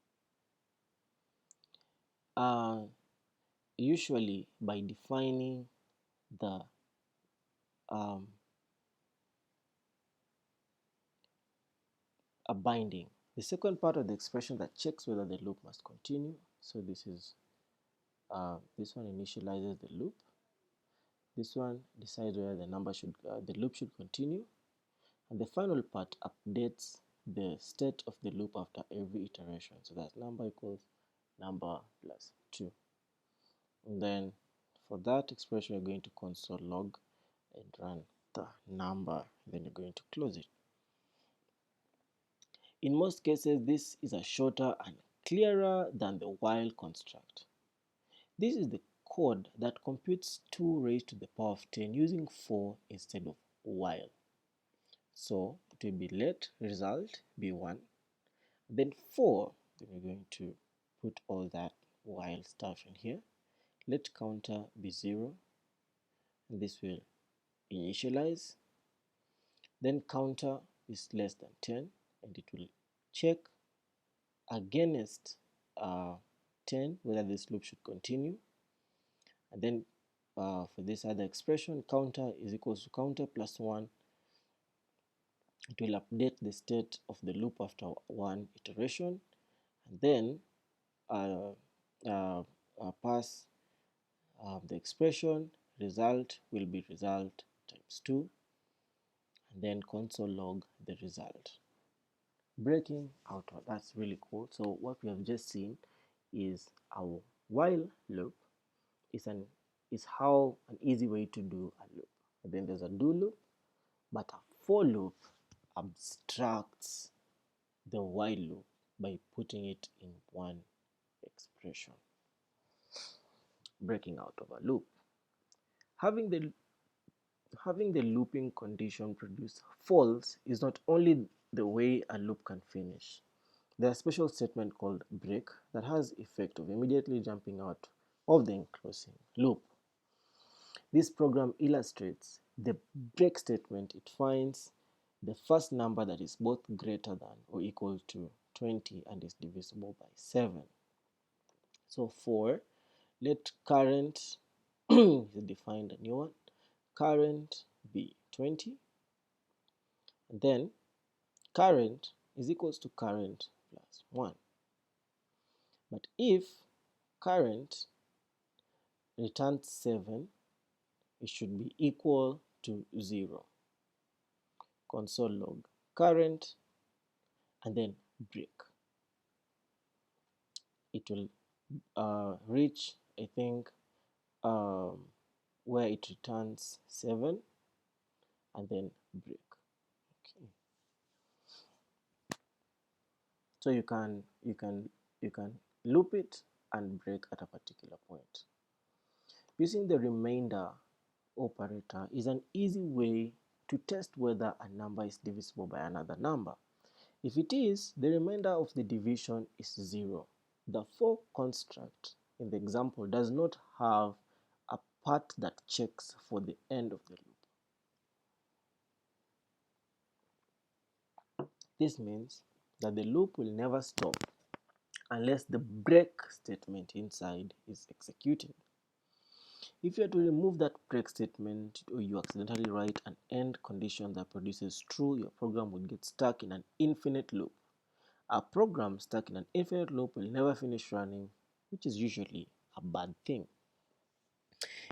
[SPEAKER 1] Usually by defining the a binding. The second part of the expression that checks whether the loop must continue. So this is this one initializes the loop. This one decides whether the loop should continue, and the final part updates the state of the loop after every iteration. So that's number equals number plus 2. And then for that expression, you're going to console log and run the number. Then you're going to close it. In most cases, this is a shorter and clearer than the while construct. This is the code that computes 2 raised to the power of 10 using for instead of while. So it will be let result be 1, then for, then we're going to put all that while stuff in here. Let counter be 0, and this will initialize. Then counter is less than 10, and it will check against 10 whether this loop should continue. And then for this other expression, counter is equals to counter plus 1. It will update the state of the loop after 1 iteration, and then pass the expression. Result will be result times 2, and then console log the result. Breaking out, that's really cool. So what we have just seen is our while loop is an easy way to do a loop. And then there's a do loop, but a for loop abstracts the while loop by putting it in one expression. Breaking out of a loop. Having the looping condition produce false is not only the way a loop can finish. There's a special statement called break that has effect of immediately jumping out of the enclosing loop. This program illustrates the break statement. It finds the first number that is both greater than or equal to 20 and is divisible by 7. So for let current define a new one, current be 20, and then current is equals to current plus 1. But if current returns 7, it should be equal to 0. Console log current and then break. It will reach, I think, where it returns 7 and then break. Okay. So you can loop it and break at a particular point. Using the remainder operator is an easy way to test whether a number is divisible by another number. If it is, the remainder of the division is 0. The for construct in the example does not have a part that checks for the end of the loop. This means that the loop will never stop unless the break statement inside is executed. If you are to remove that break statement or you accidentally write an end condition that produces true, your program will get stuck in an infinite loop. A program stuck in an infinite loop will never finish running, which is usually a bad thing.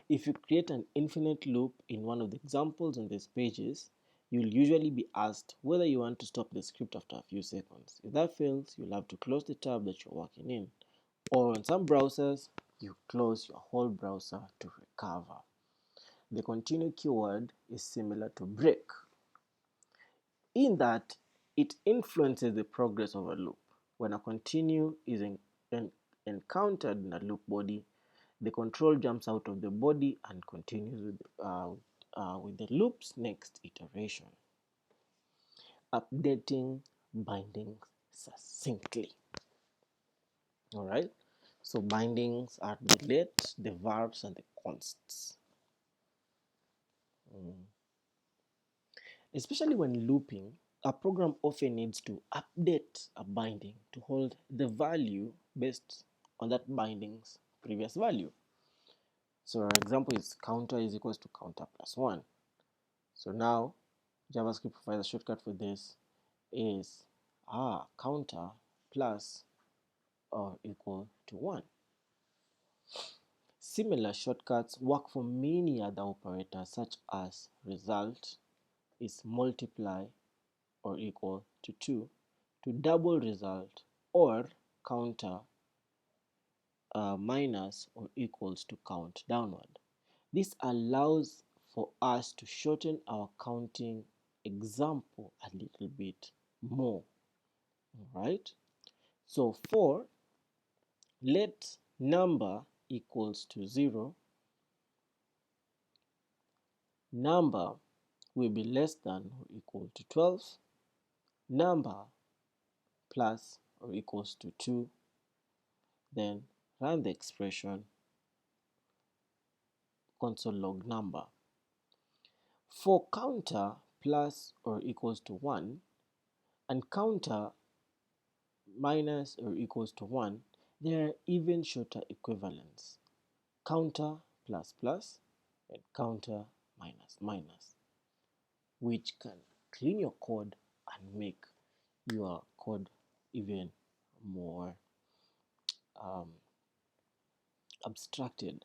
[SPEAKER 1] If you create an infinite loop in one of the examples on these pages, you'll usually be asked whether you want to stop the script after a few seconds. If that fails, you'll have to close the tab that you're working in. Or on some browsers, you close your whole browser to recover. The continue keyword is similar to break, in that it influences the progress of a loop. When a continue is encountered in a loop body, the control jumps out of the body and continues with the loop's next iteration. Updating bindings succinctly. Alright, so bindings are the let, the verbs, and the consts. Especially when looping, a program often needs to update a binding to hold the value based on that binding's previous value. So our example is counter is equals to counter plus 1. So now JavaScript provides a shortcut for this is counter plus or equal to 1. Similar shortcuts work for many other operators such as result is multiply or equal to 2, to double result, or counter minus or equals to count downward. This allows for us to shorten our counting example a little bit more. Alright, so for let number equals to 0, number will be less than or equal to 12, number plus or equals to 2, then run the expression console log number. For counter plus or equals to 1 and counter minus or equals to 1, there are even shorter equivalents. Counter plus plus and counter minus minus, which can clean your code and make your code even more abstracted.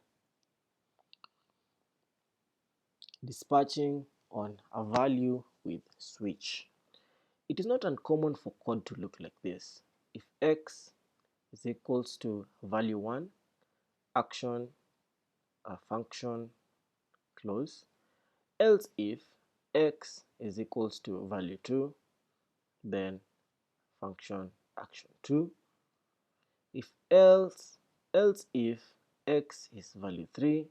[SPEAKER 1] Dispatching on a value with switch. It is not uncommon for code to look like this. If x is equals to value 1, action, a function, close. Else if x is equals to value 2, then function, action 2. If else if x is value 3,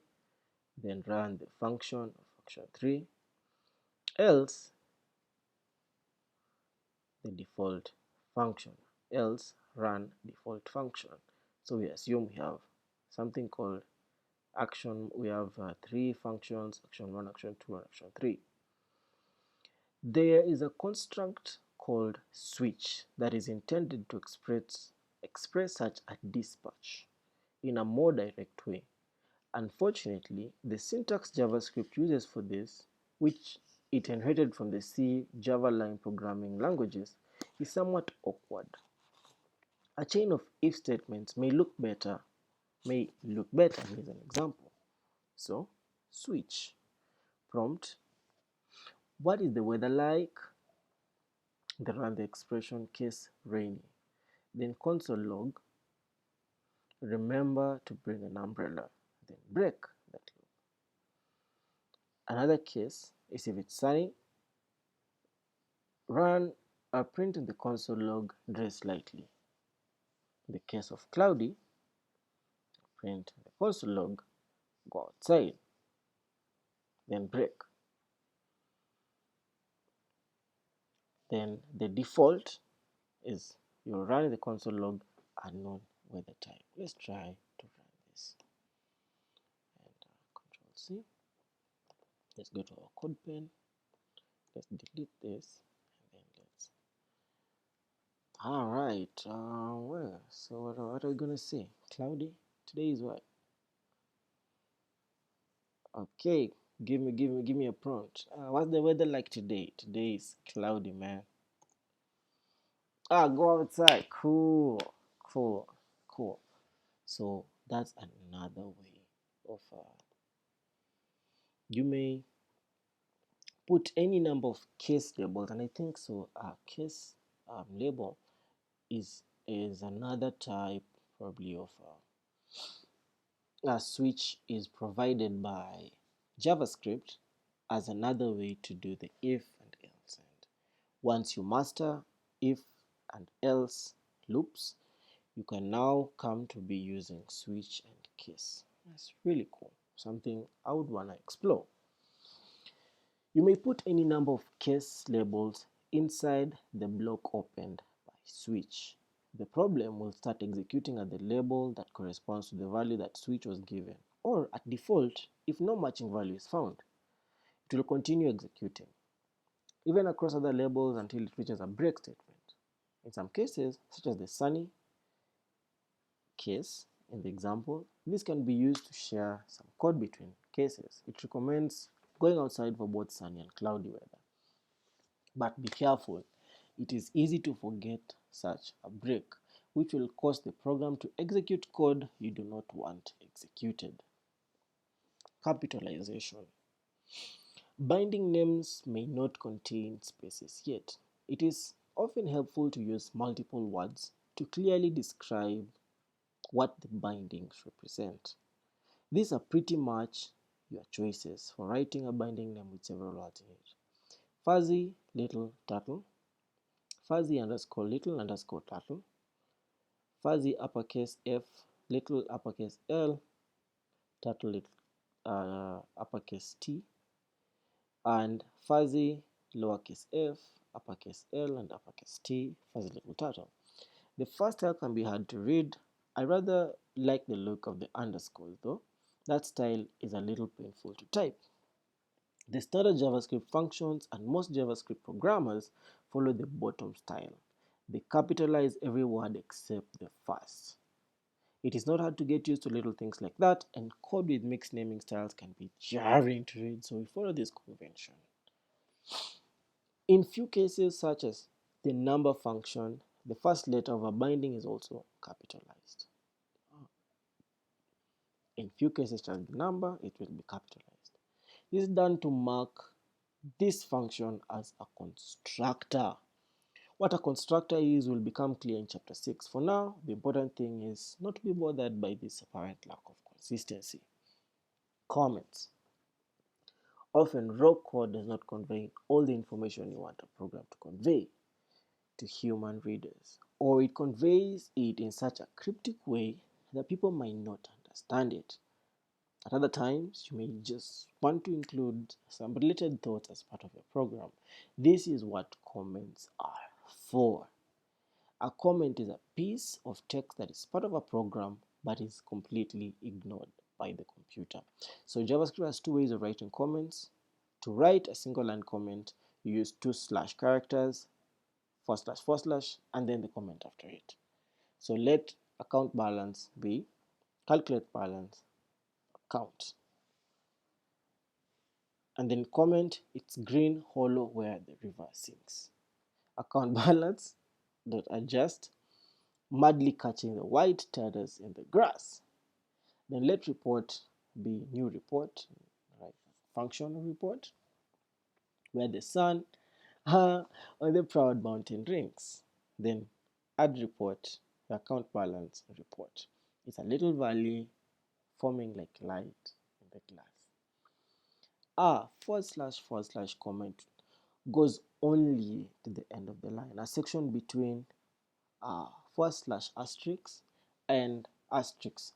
[SPEAKER 1] then run the function, function 3. Else the default function, else run default function. So we assume we have something called action. We have 3 functions, action 1, action 2, and action 3. There is a construct called switch that is intended to express such a dispatch in a more direct way. Unfortunately, the syntax JavaScript uses for this, which it inherited from the C Java line programming languages, is somewhat awkward. A chain of if statements may look better. Here's an example. So, switch. Prompt, what is the weather like? Then run the expression case rainy. Then console log, remember to bring an umbrella. Then break that loop. Another case is if it's sunny, run a print in the console log, dress lightly. In the case of cloudy, print the console log, go outside. Then break. Then the default is you run the console log unknown weather type. Let's try to run this. And Control C. Let's go to our code pen. Let's delete this. And then let's. Alright. Well, so what are we gonna say? Cloudy. Today is what? Okay. Give me a prompt. What's the weather like today? Today is cloudy, man. Go outside. Cool. So that's another way of you may put any number of case labels, and I think so. Case label is another type probably of a switch is provided by JavaScript as another way to do the if and else. And once you master if and else loops, you can now come to be using switch and case. That's really cool. Something I would want to explore. You may put any number of case labels inside the block opened by switch. The program will start executing at the label that corresponds to the value that switch was given, or at default, if no matching value is found, it will continue executing, even across other labels until it reaches a break statement. In some cases, such as the sunny case in the example, this can be used to share some code between cases. It recommends going outside for both sunny and cloudy weather. But be careful, it is easy to forget such a break, which will cause the program to execute code you do not want executed. Capitalization. Binding names may not contain spaces yet. It is often helpful to use multiple words to clearly describe what the bindings represent. These are pretty much your choices for writing a binding name with several words in it. Fuzzy little turtle, fuzzy underscore little underscore turtle, fuzzy uppercase F, little uppercase L, turtle little uppercase T, and fuzzy lowercase f, uppercase L, and uppercase T, fuzzy little turtle. The first L can be hard to read. I rather like the look of the underscores though. That style is a little painful to type. The standard JavaScript functions and most JavaScript programmers follow the bottom style. They capitalize every word except the first. It is not hard to get used to little things like that, and code with mixed naming styles can be jarring to read, so we follow this convention. In few cases, such as the number function, the first letter of a binding is also capitalized. In few cases, such as the number, it will be capitalized. This is done to mark this function as a constructor. What a constructor is will become clear in chapter 6. For now, the important thing is not to be bothered by this apparent lack of consistency. Comments. Often, raw code does not convey all the information you want a program to convey to human readers, or it conveys it in such a cryptic way that people might not understand it. At other times, you may just want to include some related thoughts as part of your program. This is what comments are for. A comment is a piece of text that is part of a program but is completely ignored by the computer. So JavaScript has two ways of writing comments. To write a single line comment, you use 2 slash characters forward slash, and then the comment after it. So let account balance be calculate balance account, and then comment it's green hollow where the river sinks. Account balance dot adjust madly catching the white turtles in the grass. Then let report be new report, right? Function report where the sun on the proud mountain rings. Then add report, the account balance report. It's a little valley forming like light in the glass. Forward slash comment goes only to the end of the line. A section between forward slash asterisk and asterisk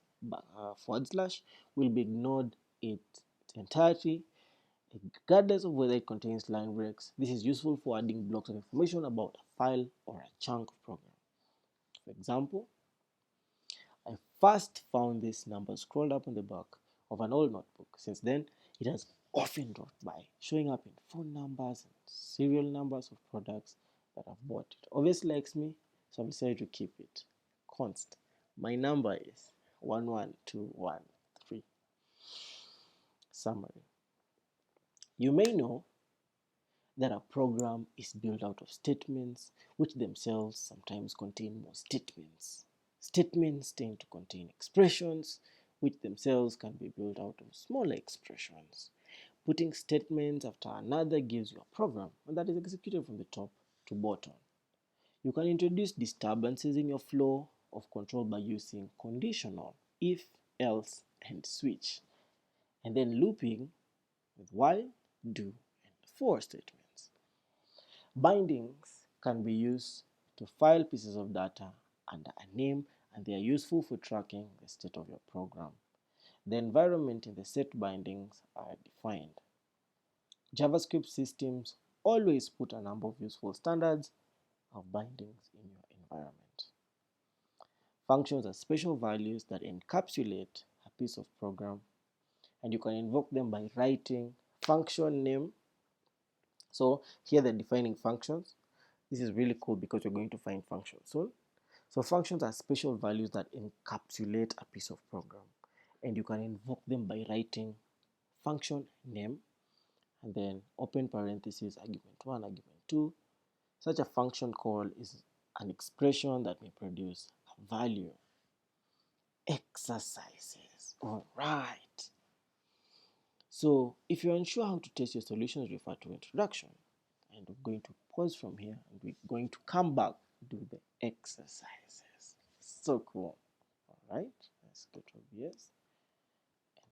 [SPEAKER 1] forward slash will be ignored in its entirety, regardless of whether it contains line breaks. This is useful for adding blocks of information about a file or a chunk of program. For example, I first found this number scrolled up on the back of an old notebook. Since then, it has often dropped by, showing up in phone numbers and serial numbers of products that I've bought. It obviously likes me, so I've decided to keep it. Const. My number is 11213. Summary. You may know that a program is built out of statements, which themselves sometimes contain more statements. Statements tend to contain expressions, which themselves can be built out of smaller expressions. Putting statements after another gives you a program, and that is executed from the top to bottom. You can introduce disturbances in your flow of control by using conditional, if, else, and switch, and then looping with while, do, and for statements. Bindings can be used to file pieces of data under a name, and they are useful for tracking the state of your program. The environment in the set bindings are defined. JavaScript systems always put a number of useful standards of bindings in your environment. Functions are special values that encapsulate a piece of program, and you can invoke them by writing function name. So here they're defining functions. This is really cool because you're going to find functions soon. So functions are special values that encapsulate a piece of program, and you can invoke them by writing function name and then open parentheses argument 1, argument 2. Such a function call is an expression that may produce a value. Exercises. All right. So if you're unsure how to test your solutions, refer to introduction. And we're going to pause from here and we're going to come back and do the exercises. So cool. All right. Let's go to OBS.